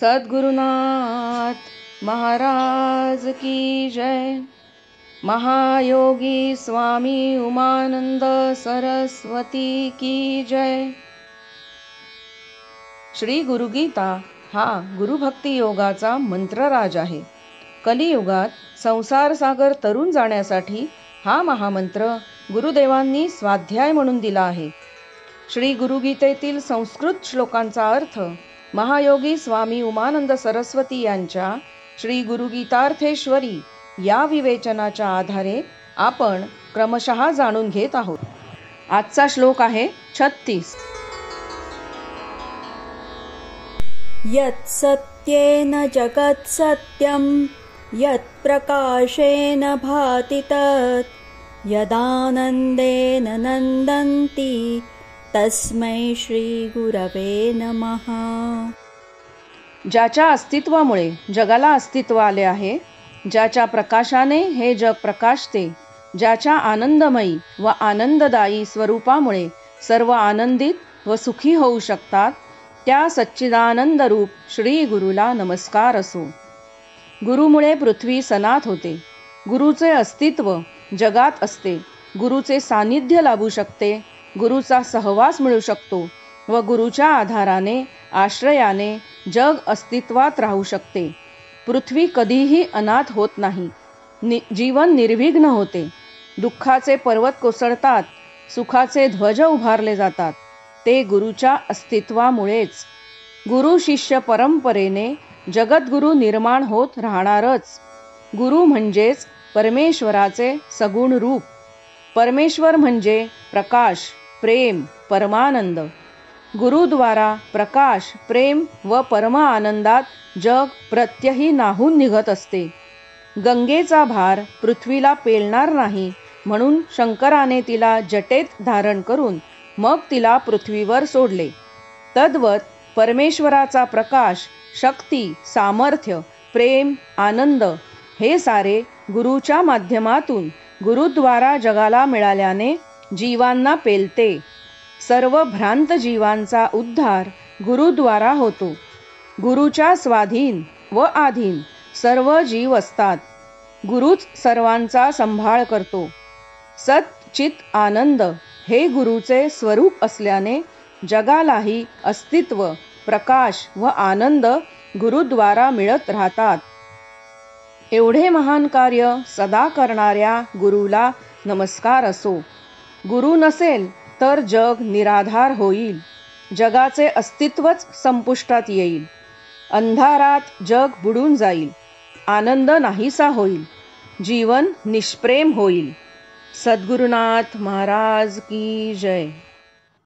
सद्गुरुनाथ महाराज की जय। महायोगी स्वामी उमानंद सरस्वती की जय। श्री गुरुगीता हा गुरुभक्ती योगाचा मंत्रराज आहे. कलियुगात संसार सागर तरून जाण्यासाठी हा महामंत्र गुरुदेवांनी स्वाध्याय म्हणून दिला आहे. श्री गुरुगीतेतील संस्कृत श्लोकांचा अर्थ महायोगी स्वामी उमानंद सरस्वती यांच्या श्री गुरुगीतार्थेश्वरी या विवेचनाच्या आधारे आपण क्रमशः जाणून घेत आहोत. आजचा श्लोक आहे 36. यत् सत्येन जगत् सत्यं यत् प्रकाशेन भाति तत् यदानन्देन नन्दन्ति तस्मै श्री गुरवे नमः. ज्याच्या अस्तित्वामुळे जगाला अस्तित्व आले आहे, ज्याच्या प्रकाशाने हे जग प्रकाशते, ज्याच्या आनंदमयी व आनंददायी स्वरूपामुळे सर्व आनंदित व सुखी होऊ शकतात, त्या सच्चिदानंद रूप श्री गुरुला नमस्कार असो. गुरुमुळे पृथ्वी सनात होते. गुरुचे अस्तित्व जगात असते. गुरुचे सानिध्य लाभू शकते. गुरुचा सहवास मिळू शकतो व गुरुच्या आधाराने आश्रयाने जग अस्तित्वात राहू शकते. पृथ्वी कधीही अनाथ होत नाही. जीवन निर्विघ्न होते. दुःखाचे पर्वत कोसळतात. सुखाचे ध्वज उभारले जातात. ते गुरुच्या अस्तित्वामुळेच. गुरु शिष्य परंपरेने जगद्गुरु निर्माण होत राहणारच. गुरु म्हणजेच परमेश्वराचे सगुण रूप. परमेश्वर म्हणजे प्रकाश, प्रेम, परमानंद. गुरुद्वारा प्रकाश, प्रेम व परम आनंदात जग प्रत्यही नाहून निघत असते. गंगेचा भार पृथ्वीला पेलणार नाही म्हणून शंकराने तिला जटेत धारण करून मग तिला पृथ्वीवर सोडले. तद्वत परमेश्वराचा प्रकाश, शक्ती, सामर्थ्य, प्रेम, आनंद हे सारे गुरुच्या माध्यमातून गुरुद्वारा जगाला मिळाल्याने जीवांना पेलते. सर्व भ्रांत जीवांचा उद्धार गुरुद्वारा होतो. गुरुच्या स्वाधीन व आधीन सर्व जीव असतात. गुरुच सर्वांचा सांभाळ करतो. सत चित आनंद हे गुरुचे स्वरूप असल्याने जगालाही अस्तित्व, प्रकाश व आनंद गुरुद्वारा मिळत राहतात. एवढे महान कार्य सदा करणाऱ्या गुरुला नमस्कार असो. गुरु नसेल तर जग निराधार होईल. जगाचे अस्तित्वच संपुष्टात येईल. अंधारात जग बुडून जाईल. आनंद नाहीसा होईल. जीवन निष्प्रेम होईल. सद्गुरुनाथ महाराज की जय.